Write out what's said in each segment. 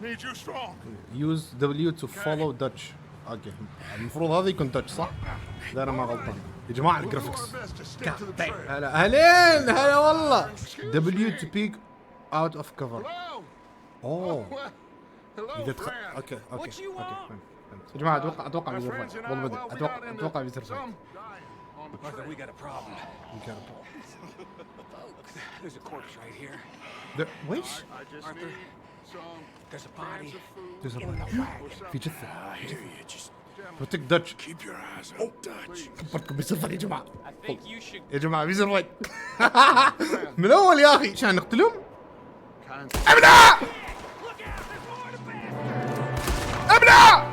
Need you strong. يوز دبليو تو فولو داتش. اوكي المفروض هذا يكون داتش صح؟ لا انا ما غلطان يا جماعه الجرافيكس. هلا اهلين هلا والله. دبليو تو بيك اوت اوف كفر. اوه اذا اوكي يا جماعه اتوقع بيصير فايت والله بدي اتوقع بيصير فايت. Arthur, we got a problem. There's a corpse right here. ويش؟ Arthur, there's a body. في جثه. بروتك داتش. Keep your eyes on Dutch. كبرتكم بيصير فايت يا جماعه. يا جماعه بيصير فايت. من اول يا اخي عشان نقتلهم. ابلع ابلع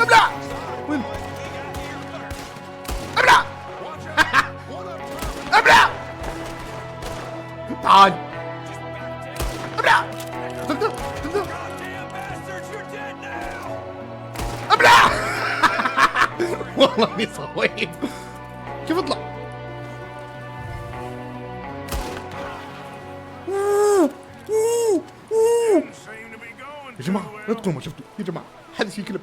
ابلع وين ابلع ابلع تعال ابلع ابلع والله اني سويت. كيف اطلع؟ يا جماعة لا تقولوا ما شفتوا يا جماعة. حدث يكلب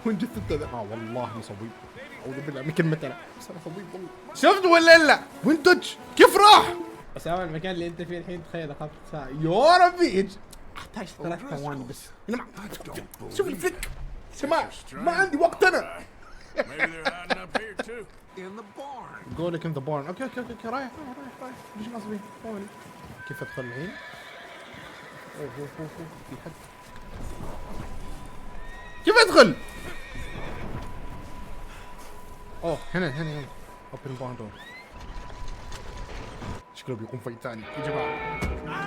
وين جثته ذا؟ والله مصوب. اعوذ بالله من كلمة انا بس انا صويب والله. شفت ولا لا؟ وين دج؟ كيف راح؟ بس المكان اللي انت فيه الحين تخيل اخذت ساعة. يا ربي احتاج 3 ثواني بس يا جماعة. شوف الفلك يا جماعة ما عندي وقت انا. Maybe they're hiding up here too. In the barn. قول لك ان ذا بارن. اوكي رايح ليش غصبي؟ ثواني كيف ادخل الحين؟ اوه في حد. كيف ادخل؟ اوه هنا اوبن بارن دور. شكله بيقوم فايت ثاني يا جماعه.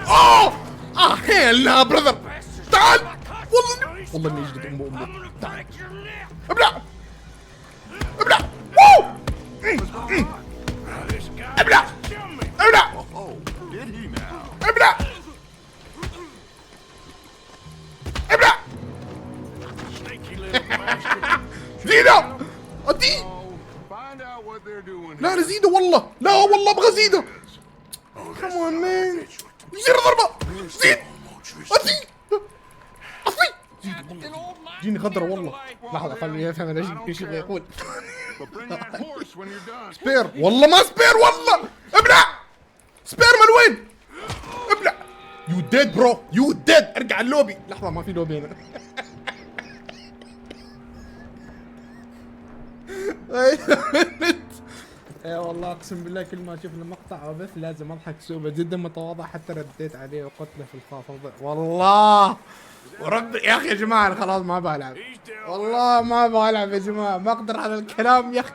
اوه هيلا براذر تعال والله اني اجلد امه. تعال ابلع وو ابلع زيده ادي. Find out what they're doing. لا زيده والله ابغى زيده. كمان مان يصير ضربه زيد ادي اطفي. جيني غدره والله. لحظه خليني افهم ايش يبغى يقول. سبير والله ما سبير والله. ابلع سبير من وين؟ ابلع يو ديد برو يو ديد. ارجع اللوبي. لحظه ما في لوبي هنا. اي والله اقسم بالله كل ما اشوف المقطع او بث لازم اضحك سوبه جدا متواضع حتى رديت عليه وقتله في الخافض. والله وربي يا اخي يا جماعه انا خلاص ما بلعب والله ما بلعب يا جماعه ما اقدر على الكلام يا اخي.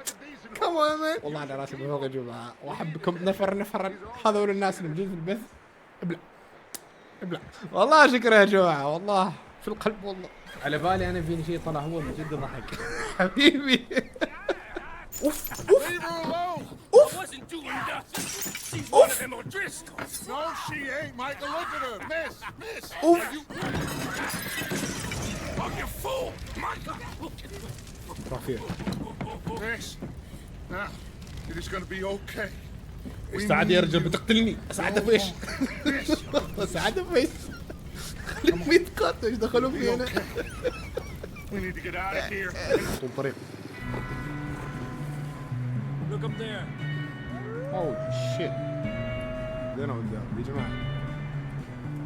كمان والله على راسي من فوق يا جماعه واحبكم نفرا. هذول الناس اللي موجودين في البث. ابلع والله شكرا يا جماعه والله في القلب والله. على بالي انا فيني شيء طلع هو من جد ضحك. حبيبي اوف Leave her alone. No, she ain't, Michael. Look at her. Miss. اوف You fool, Michael. رافيع. Miss. Now, it is gonna be okay. سعد يا رجل بتقتلني. اسعده في ايش؟ اسعده في ايش؟ خليهم يتقاتلوا ايش دخلوا في هنا؟ We need to get out of here. طول طريق. Look up there. اوه شيت. زين قدام يا جماعه.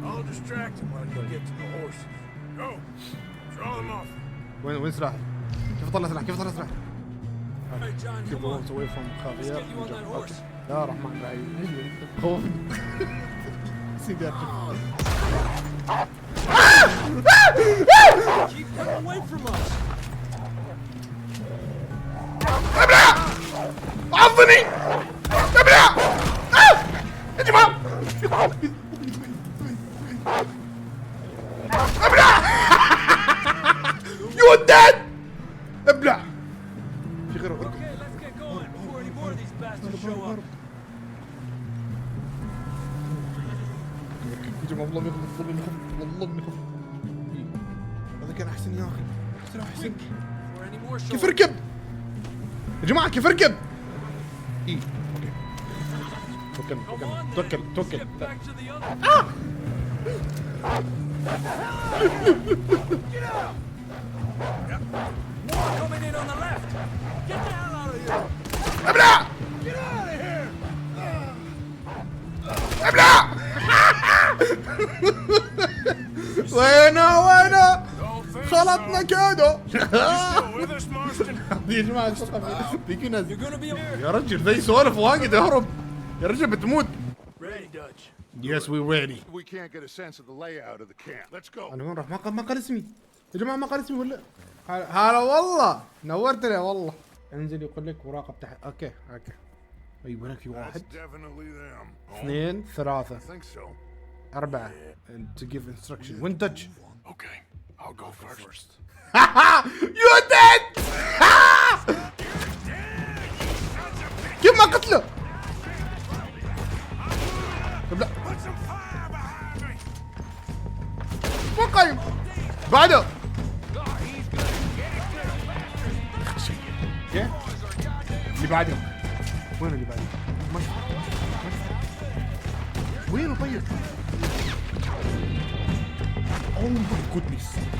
I'll distract him while you get to the horse. Go. Draw them off. وين سلاحي؟ كيف اطلع سلاح؟ All right, John, Keep come the on. wolves away from Let's Javier. get you on that horse. يا رحمن الرحيم. خوفني. سيدي ارجوك. Keep them away from us. ابلع! عضني! ابلع! يا جماعة! ابلع! يو ديد! ابلع! في غيره Okay, let's get going before any more of these bastards show up. يا جماعة والله ما يخف هذا كان احسن يا اخي. احسن. Before any more show كيف up. اركب؟ يا جماعة كيف اركب؟ اي اوكي توكل Come on, توكل then. توكل Let's توكل. get back to the other. Get out! More coming in on the left. Get the hell out of here. ابلع Get out of here! ابلع. وينه Don't think خلطنا so. كادو. Still with us, Marston? يا جماعه الثقة فيكي ناس. You're gonna be here. يا رجل ذي سوالف واجد اهرب. يا رجل بتموت. Ready, Dutch. Yes we ready. We can't get a sense of the layout of the camp. Let's go. انا وين راح؟ ما قال اسمي يا جماعه، ما قال اسمي ولا هلا والله نورتني والله. انزل يقول لك مراقب تحت. اوكي ايوه هناك في That's واحد definitely them. اثنين ثلاثة I think so. أربعة and to give instruction when touch. Okay, I'll go first. You dead. كيف ما قتله؟ لا Put some fire behind me. مو قايم بعده. اوكي اللي بعده وين اللي بعده؟ وينه طيب؟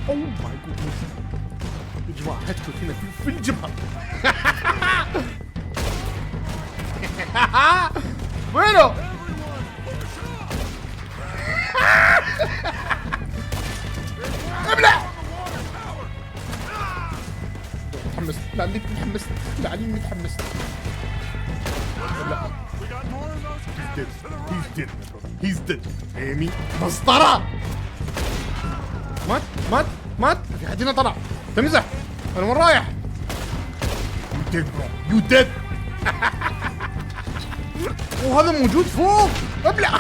اوه ماي جودنس يا جماعه هاتوا هنا في الجبهه. وينه؟ ابلع. متحمس لعليك متحمس لعلي متحمس. لا We got more of those he's dead cannons to the right. he's dead ايمي مسطرة. مات في حد هنا طلع تمزح. انا وين رايح؟ You dead bro you dead. وهذا موجود فوق. ابلع.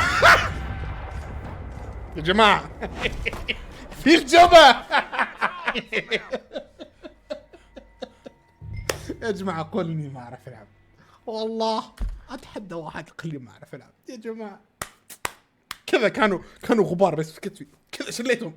يا جماعة في الجبهة. يا جماعة قولني ما أعرف ألعب، والله أتحدى واحد يقول لي ما أعرف ألعب. يا جماعة كذا كانوا غبار بس في كتفي كذا شليتهم.